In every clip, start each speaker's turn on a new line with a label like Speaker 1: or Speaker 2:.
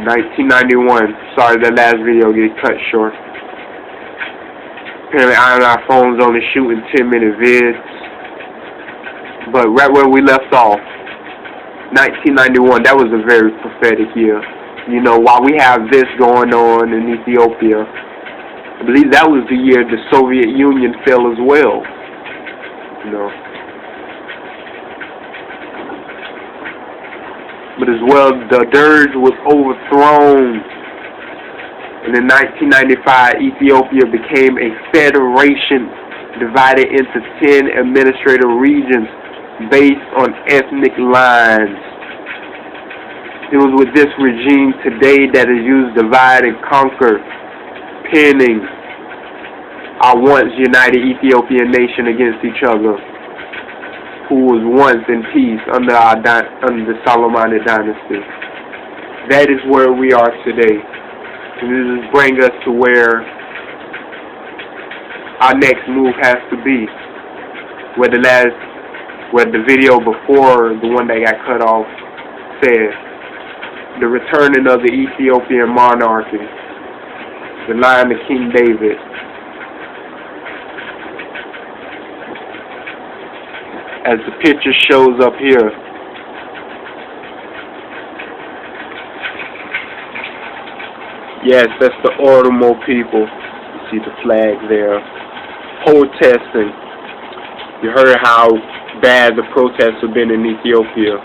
Speaker 1: 1991. Sorry, that last video get cut short. Apparently, our phone's only shooting 10-minute vids. But right where we left off, 1991, that was a very prophetic year. You know, while we have this going on in Ethiopia, I believe that was the year the Soviet Union fell as well. You know. But as well, the Derg was overthrown. And in 1995, Ethiopia became a federation divided into 10 administrative regions based on ethnic lines. It was with this regime today that is used divide and conquer, pinning our once united Ethiopian nation against each other, who was once in peace under the Solomonic Dynasty. That is where we are today. And this is bring us to where our next move has to be. Where the video before the one that got cut off said, the returning of the Ethiopian monarchy, the line of King David. As the picture shows up here, yes, that's the Oromo people. You see the flag there. Protesting. You heard how bad the protests have been in Ethiopia.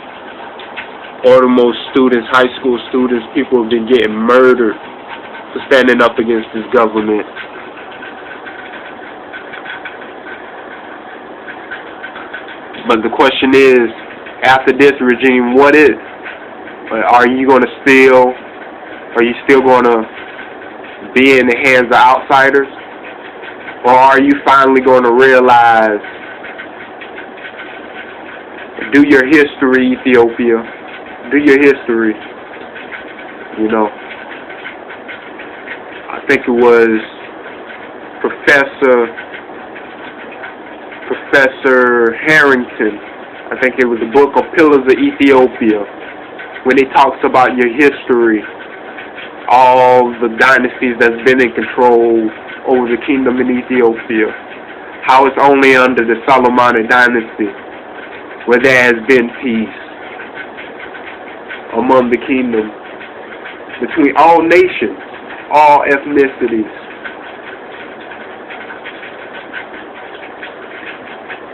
Speaker 1: Oromo students, high school students, people have been getting murdered for standing up against this government. But the question is, after this regime, what is? Are you going to still, are you still going to be in the hands of outsiders? Or are you finally going to realize, do your history, Ethiopia, do your history, you know. I think it was Professor Harrington, I think it was the book of Pillars of Ethiopia, when he talks about your history, all the dynasties that's been in control over the kingdom in Ethiopia, how it's only under the Solomonic Dynasty where there has been peace among the kingdom, between all nations, all ethnicities.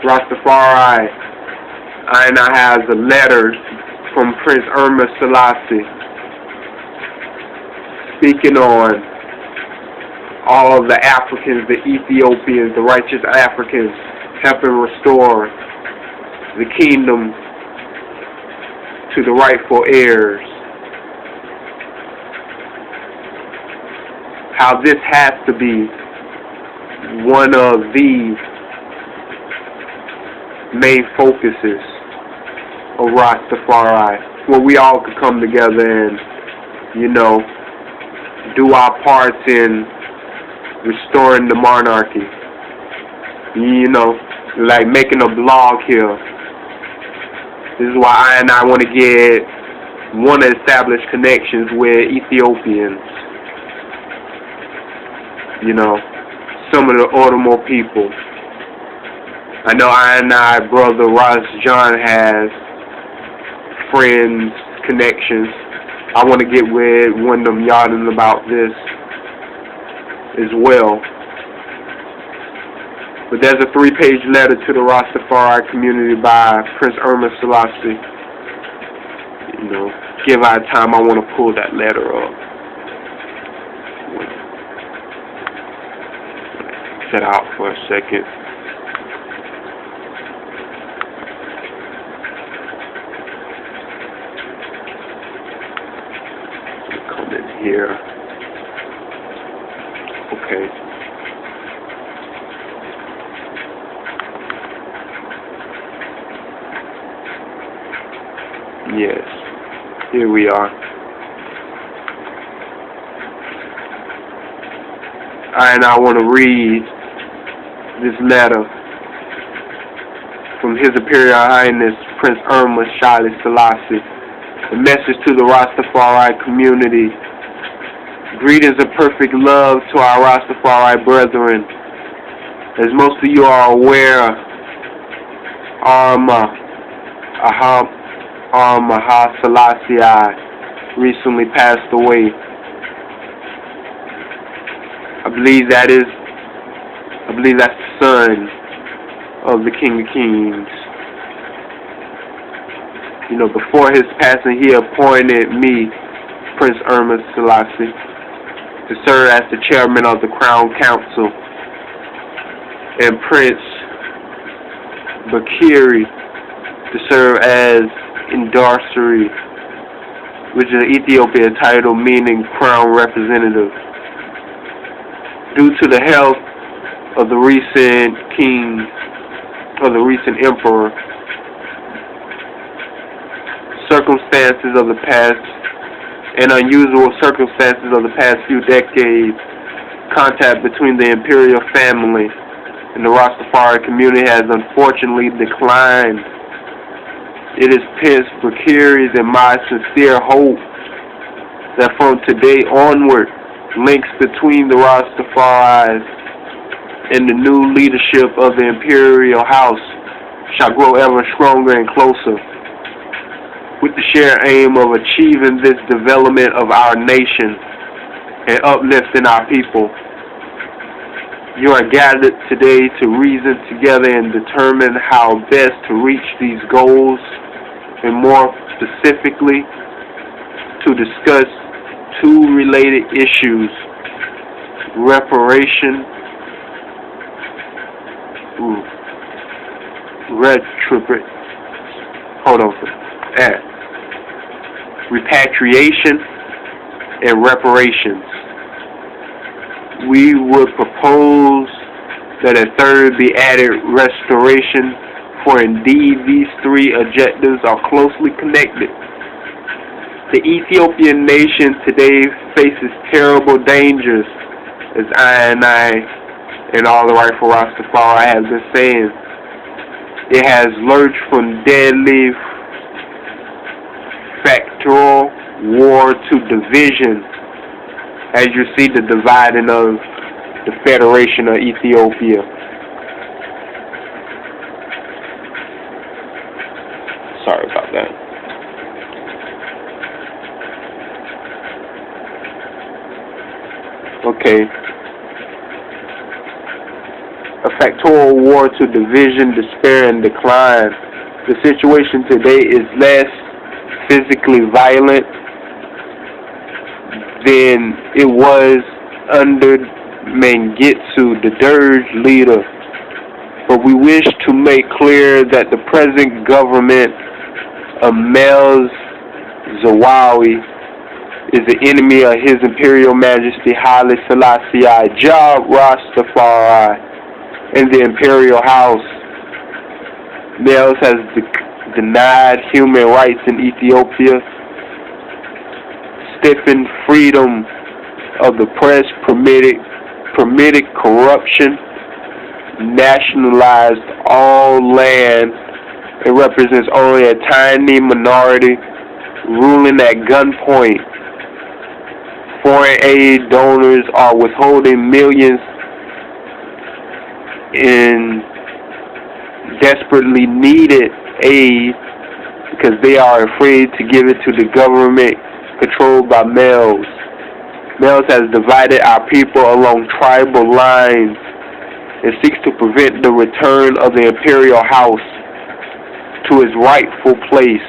Speaker 1: Rastafari, and I have a letter from Prince Irma Selassie speaking on all the Africans, the Ethiopians, the righteous Africans, helping restore the kingdom to the rightful heirs. How this has to be one of the main focuses of Rastafari, where we all could come together and, you know, do our parts in restoring the monarchy. You know, like making a blog here. This is why I want to establish connections with Ethiopians. You know, some of the Oromo people. I know brother Ross John has friends, connections. I want to get with one of them yarding about this as well. But there's a 3-page letter to the Rastafari community by Prince Irma Selassie. You know, give our time, I want to pull that letter up. Set out for a second. Come in here. Okay. Yes, here we are. And I want to read this letter from His Imperial Highness Prince Irma Selassie A message to the Rastafari community. Greetings of perfect love to our Rastafari brethren. As most of you are aware, Maha Selassie recently passed away. I believe that's the son of the King of Kings. You know, before his passing, he appointed me, Prince Irma Selassie, to serve as the chairman of the Crown Council, and Prince Bakiri to serve as Indarsari, which is an Ethiopia title meaning Crown Representative. Due to the health of the recent emperor, circumstances of the past and unusual circumstances of the past few decades, contact between the Imperial family and the Rastafari community has unfortunately declined. It is Prince Bakiri's and my sincere hope that from today onward, links between the Rastafaris and the new leadership of the Imperial House shall grow ever stronger and closer, with the shared aim of achieving this development of our nation and uplifting our people. You are gathered today to reason together and determine how best to reach these goals, and more specifically, to discuss two related issues: reparation, repatriation, and reparations. We would propose that a third be added: restoration, for indeed these three objectives are closely connected. The Ethiopian nation today faces terrible dangers, as I and all the rightful Rastafari have been saying. It has lurched from deadly factorial war to division, as you see the dividing of the Federation of Ethiopia. Sorry about that. Okay. A factorial war to division, despair, and decline. The situation today is less physically violent than it was under Mengistu, the Dirge leader. But we wish to make clear that the present government of Mel Zawawi is the enemy of His Imperial Majesty Haile Selassie Jah Rastafari and the Imperial House. Mel has denied human rights in Ethiopia, stiffened freedom of the press, permitted corruption, nationalized all land, and represents only a tiny minority, ruling at gunpoint. Foreign aid donors are withholding millions in desperately needed aid because they are afraid to give it to the government controlled by males. Males has divided our people along tribal lines and seeks to prevent the return of the Imperial House to its rightful place.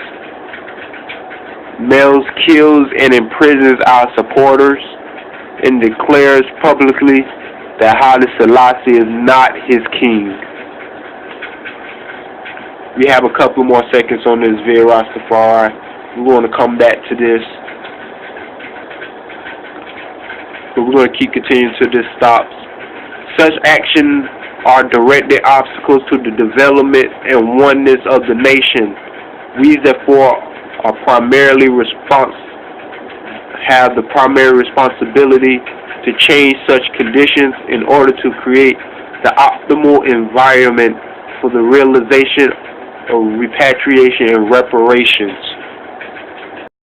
Speaker 1: Males kills and imprisons our supporters and declares publicly that Haile Selassie is not his king. We have a couple more seconds on this video, Rastafari. We're going to come back to this, but we're going to keep continuing till this stops. Such actions are directed obstacles to the development and oneness of the nation. We therefore are have the primary responsibility to change such conditions in order to create the optimal environment for the realization of repatriation and reparations.